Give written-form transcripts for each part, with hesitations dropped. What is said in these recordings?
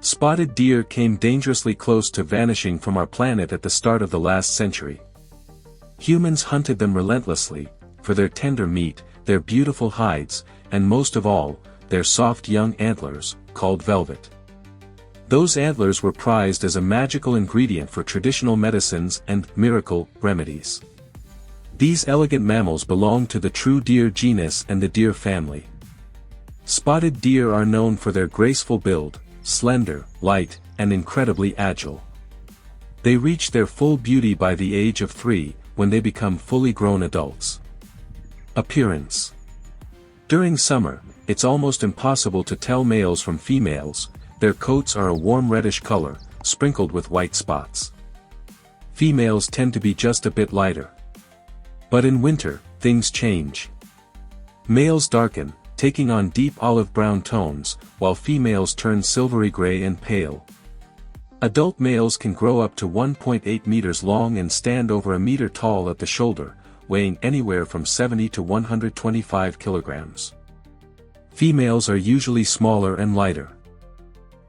Spotted deer came dangerously close to vanishing from our planet at the start of the last century. Humans hunted them relentlessly, for their tender meat, their beautiful hides, and most of all, their soft young antlers, called velvet. Those antlers were prized as a magical ingredient for traditional medicines and miracle remedies. These elegant mammals belong to the true deer genus and the deer family. Spotted deer are known for their graceful build, slender, light, and incredibly agile. They reach their full beauty by the age of 3, when they become fully grown adults. Appearance. During summer, it's almost impossible to tell males from females. Their coats are a warm reddish color, sprinkled with white spots. Females tend to be just a bit lighter. But in winter, things change. Males darken, taking on deep olive brown tones, while females turn silvery gray and pale. Adult males can grow up to 1.8 meters long and stand over a meter tall at the shoulder, weighing anywhere from 70 to 125 kilograms. Females are usually smaller and lighter.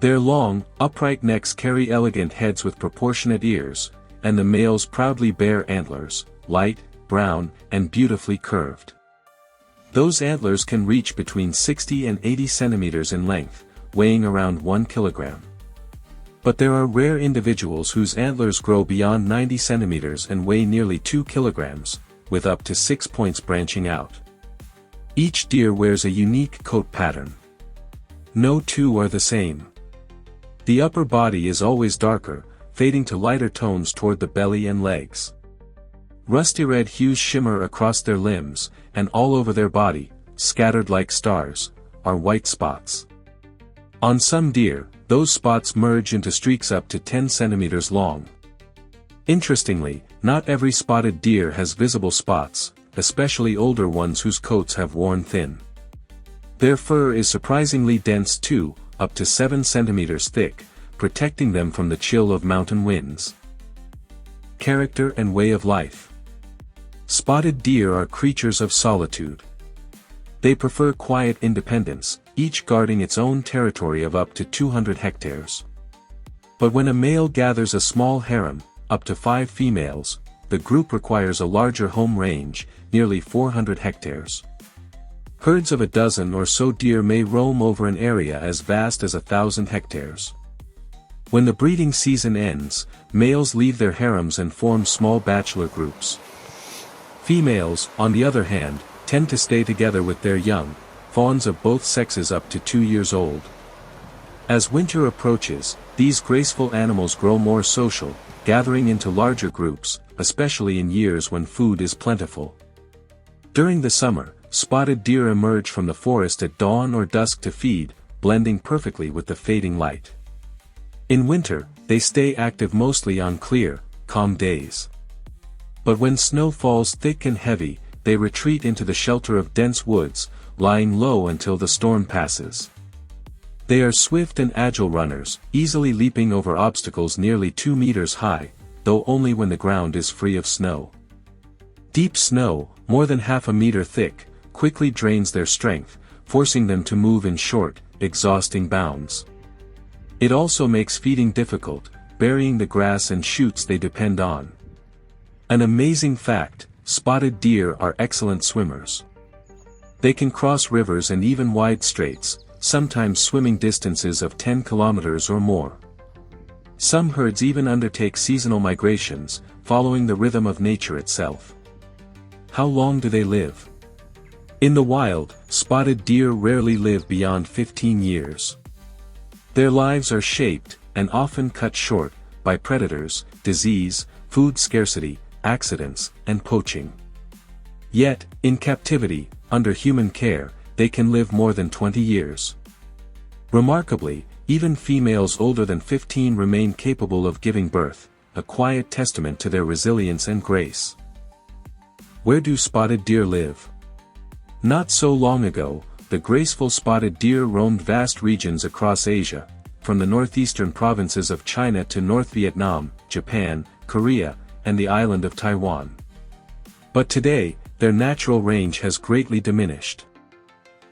Their long, upright necks carry elegant heads with proportionate ears, and the males proudly bear antlers, light, brown, and beautifully curved. Those antlers can reach between 60 and 80 centimeters in length, weighing around 1 kilogram. But there are rare individuals whose antlers grow beyond 90 centimeters and weigh nearly 2 kilograms, with up to 6 points branching out. Each deer wears a unique coat pattern. No two are the same. The upper body is always darker, fading to lighter tones toward the belly and legs. Rusty red hues shimmer across their limbs, and all over their body, scattered like stars, are white spots. On some deer, those spots merge into streaks up to 10 centimeters long. Interestingly, not every spotted deer has visible spots, especially older ones whose coats have worn thin. Their fur is surprisingly dense too, up to 7 centimeters thick, protecting them from the chill of mountain winds. Character and way of life. Spotted deer are creatures of solitude. They prefer quiet independence, each guarding its own territory of up to 200 hectares. But when a male gathers a small harem, up to 5 females, the group requires a larger home range, nearly 400 hectares. Herds of a dozen or so deer may roam over an area as vast as 1,000 hectares. When the breeding season ends, males leave their harems and form small bachelor groups. Females, on the other hand, tend to stay together with their young, fawns of both sexes up to 2 years old. As winter approaches, these graceful animals grow more social, gathering into larger groups, especially in years when food is plentiful. During the summer, spotted deer emerge from the forest at dawn or dusk to feed, blending perfectly with the fading light. In winter, they stay active mostly on clear, calm days. But when snow falls thick and heavy, they retreat into the shelter of dense woods, lying low until the storm passes. They are swift and agile runners, easily leaping over obstacles nearly 2 meters high, though only when the ground is free of snow. Deep snow, more than half a meter thick, quickly drains their strength, forcing them to move in short, exhausting bounds. It also makes feeding difficult, burying the grass and shoots they depend on. An amazing fact, spotted deer are excellent swimmers. They can cross rivers and even wide straits, sometimes swimming distances of 10 kilometers or more. Some herds even undertake seasonal migrations, following the rhythm of nature itself. How long do they live? In the wild, spotted deer rarely live beyond 15 years. Their lives are shaped, and often cut short, by predators, disease, food scarcity, accidents, and poaching. Yet, in captivity, under human care, they can live more than 20 years. Remarkably, even females older than 15 remain capable of giving birth, a quiet testament to their resilience and grace. Where do spotted deer live? Not so long ago, the graceful spotted deer roamed vast regions across Asia, from the northeastern provinces of China to North Vietnam, Japan, Korea, and the island of Taiwan. But today, their natural range has greatly diminished.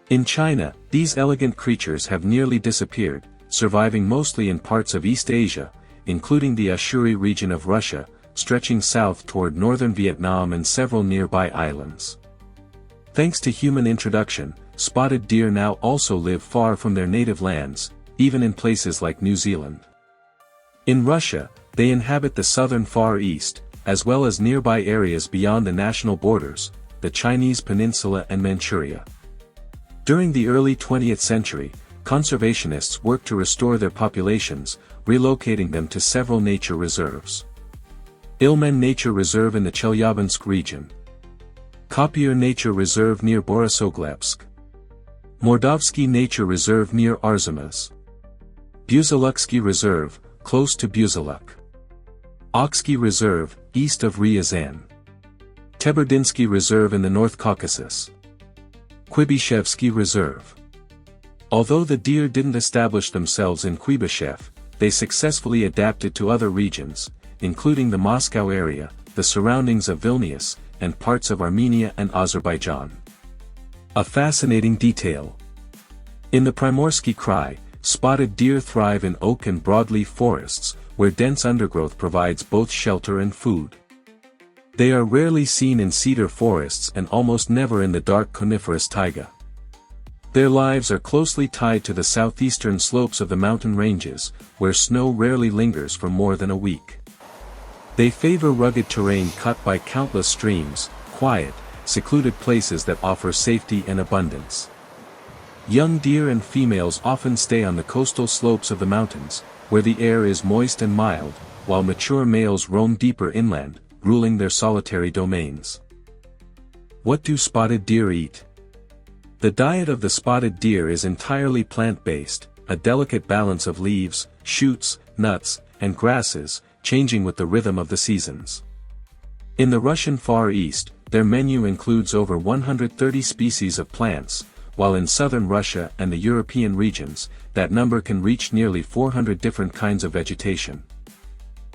In China, these elegant creatures have nearly disappeared, surviving mostly in parts of East Asia, including the Ussuri region of Russia, stretching south toward northern Vietnam and several nearby islands. Thanks to human introduction, spotted deer now also live far from their native lands, even in places like New Zealand. In Russia, they inhabit the southern Far East, as well as nearby areas beyond the national borders, the Chinese peninsula and Manchuria. During the early 20th century, conservationists worked to restore their populations, relocating them to several nature reserves. Ilmen Nature Reserve in the Chelyabinsk region. Kopyr Nature Reserve near Borisoglebsk. Mordovsky Nature Reserve near Arzamas. Buzoluksky Reserve, close to Buzaluk. Oksky Reserve, east of Ryazan. Teberdinsky Reserve in the North Caucasus. Kuibishevsky Reserve. Although the deer didn't establish themselves in Kuibyshev, they successfully adapted to other regions, including the Moscow area, the surroundings of Vilnius, and parts of Armenia and Azerbaijan. A fascinating detail. In the Primorsky Krai, spotted deer thrive in oak and broadleaf forests, where dense undergrowth provides both shelter and food. They are rarely seen in cedar forests and almost never in the dark coniferous taiga. Their lives are closely tied to the southeastern slopes of the mountain ranges, where snow rarely lingers for more than a week. They favor rugged terrain cut by countless streams, quiet, secluded places that offer safety and abundance. Young deer and females often stay on the coastal slopes of the mountains, where the air is moist and mild, while mature males roam deeper inland, ruling their solitary domains. What do spotted deer eat? The diet of the spotted deer is entirely plant-based, a delicate balance of leaves, shoots, nuts, and grasses, changing with the rhythm of the seasons. In the Russian Far East, their menu includes over 130 species of plants, while in southern Russia and the European regions, that number can reach nearly 400 different kinds of vegetation.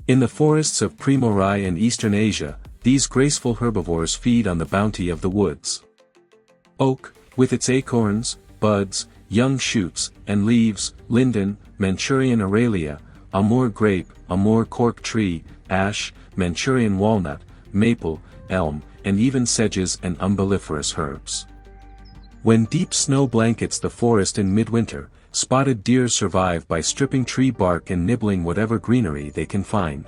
In the forests of Primorai and Eastern Asia, these graceful herbivores feed on the bounty of the woods. Oak, with its acorns, buds, young shoots, and leaves, linden, Manchurian aralia, Amur grape, Amur cork tree, ash, Manchurian walnut, maple, elm, and even sedges and umbelliferous herbs. When deep snow blankets the forest in midwinter, spotted deer survive by stripping tree bark and nibbling whatever greenery they can find.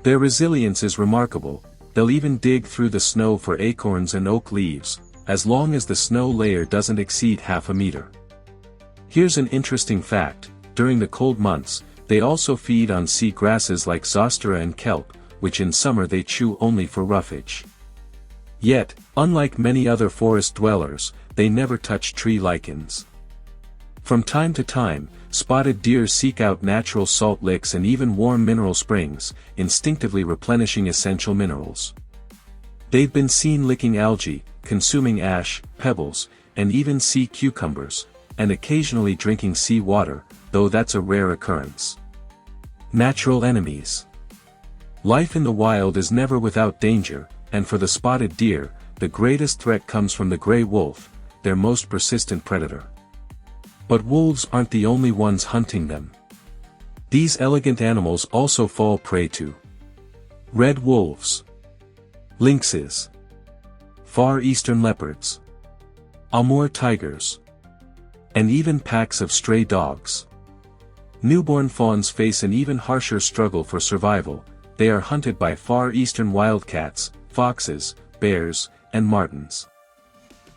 Their resilience is remarkable, they'll even dig through the snow for acorns and oak leaves, as long as the snow layer doesn't exceed half a meter. Here's an interesting fact: during the cold months, they also feed on sea grasses like zostera and kelp, which in summer they chew only for roughage. Yet, unlike many other forest dwellers, they never touch tree lichens. From time to time, spotted deer seek out natural salt licks and even warm mineral springs, instinctively replenishing essential minerals. They've been seen licking algae, consuming ash, pebbles, and even sea cucumbers, and occasionally drinking sea water, though that's a rare occurrence. Natural enemies. Life in the wild is never without danger, and for the spotted deer, the greatest threat comes from the gray wolf, their most persistent predator. But wolves aren't the only ones hunting them. These elegant animals also fall prey to red wolves, lynxes, Far Eastern leopards, Amur tigers, and even packs of stray dogs. Newborn fawns face an even harsher struggle for survival. They are hunted by Far Eastern wildcats, foxes, bears, and martens.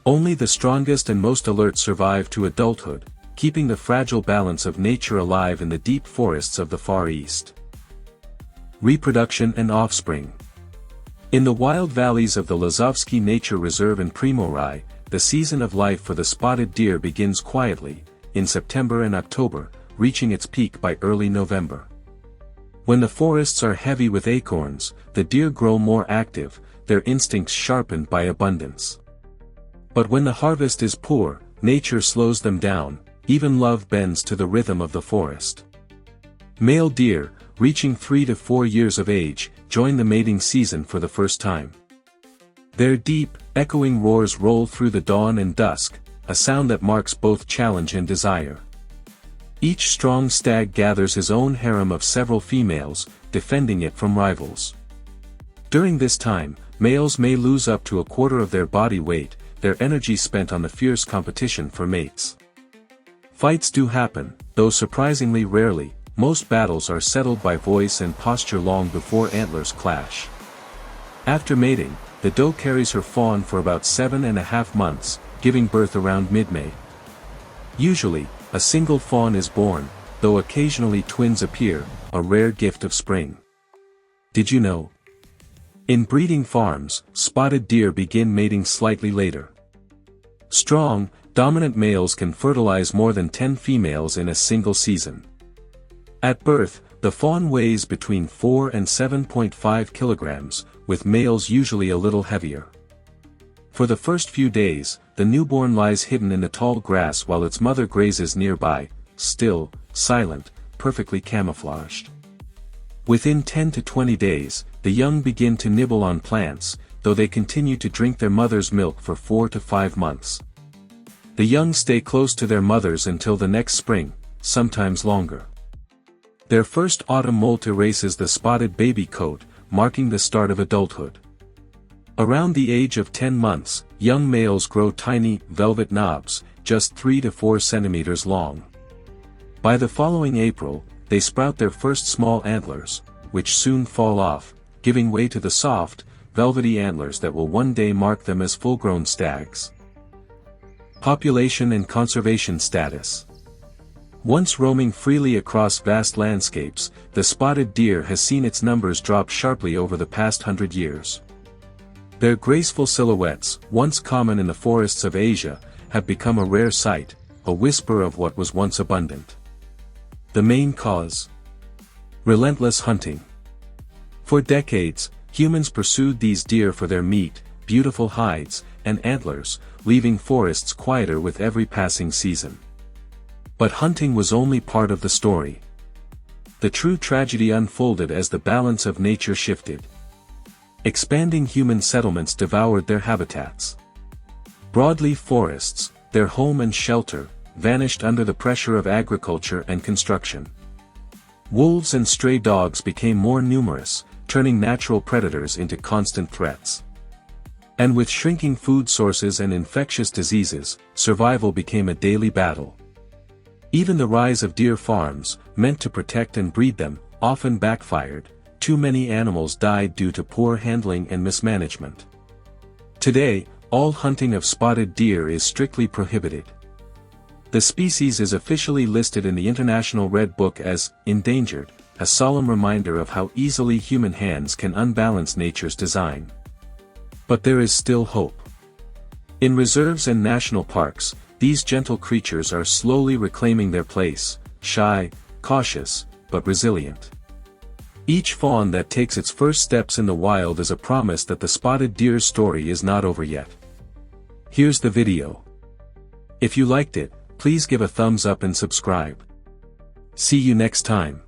Only the strongest and most alert survive to adulthood, keeping the fragile balance of nature alive in the deep forests of the Far East. Reproduction and offspring. In the wild valleys of the Lazovsky Nature Reserve in Primorai, the season of life for the spotted deer begins quietly, in September and October, reaching its peak by early November. When the forests are heavy with acorns, the deer grow more active, their instincts sharpened by abundance. But when the harvest is poor, nature slows them down, even love bends to the rhythm of the forest. Male deer, reaching 3 to 4 years of age, join the mating season for the first time. Their deep, echoing roars roll through the dawn and dusk, a sound that marks both challenge and desire. Each strong stag gathers his own harem of several females, defending it from rivals. During this time, males may lose up to a quarter of their body weight, their energy spent on the fierce competition for mates. Fights do happen, though surprisingly rarely. Most battles are settled by voice and posture long before antlers clash. After mating, the doe carries her fawn for about 7.5 months, giving birth around mid-May. Usually, a single fawn is born, though occasionally twins appear, a rare gift of spring. Did you know? In breeding farms, spotted deer begin mating slightly later. Strong, dominant males can fertilize more than 10 females in a single season. At birth, the fawn weighs between 4 and 7.5 kilograms, with males usually a little heavier. For the first few days, the newborn lies hidden in the tall grass while its mother grazes nearby, still, silent, perfectly camouflaged. Within 10 to 20 days, the young begin to nibble on plants, though they continue to drink their mother's milk for 4 to 5 months. The young stay close to their mothers until the next spring, sometimes longer. Their first autumn molt erases the spotted baby coat, marking the start of adulthood. Around the age of 10 months, young males grow tiny, velvet knobs, just 3 to 4 centimeters long. By the following April, they sprout their first small antlers, which soon fall off, giving way to the soft, velvety antlers that will one day mark them as full-grown stags. Population and conservation status. Once roaming freely across vast landscapes, the spotted deer has seen its numbers drop sharply over the past 100 years. Their graceful silhouettes, once common in the forests of Asia, have become a rare sight, a whisper of what was once abundant. The main cause? Relentless hunting. For decades, humans pursued these deer for their meat, beautiful hides, and antlers, leaving forests quieter with every passing season. But hunting was only part of the story. The true tragedy unfolded as the balance of nature shifted. Expanding human settlements devoured their habitats. Broadleaf forests, their home and shelter, vanished under the pressure of agriculture and construction. Wolves and stray dogs became more numerous, turning natural predators into constant threats. And with shrinking food sources and infectious diseases, survival became a daily battle. Even the rise of deer farms, meant to protect and breed them, often backfired. Too many animals died due to poor handling and mismanagement. Today, all hunting of spotted deer is strictly prohibited. The species is officially listed in the International Red Book as endangered, a solemn reminder of how easily human hands can unbalance nature's design. But there is still hope. In reserves and national parks, these gentle creatures are slowly reclaiming their place, shy, cautious, but resilient. Each fawn that takes its first steps in the wild is a promise that the spotted deer's story is not over yet. Here's the video. If you liked it, please give a thumbs up and subscribe. See you next time.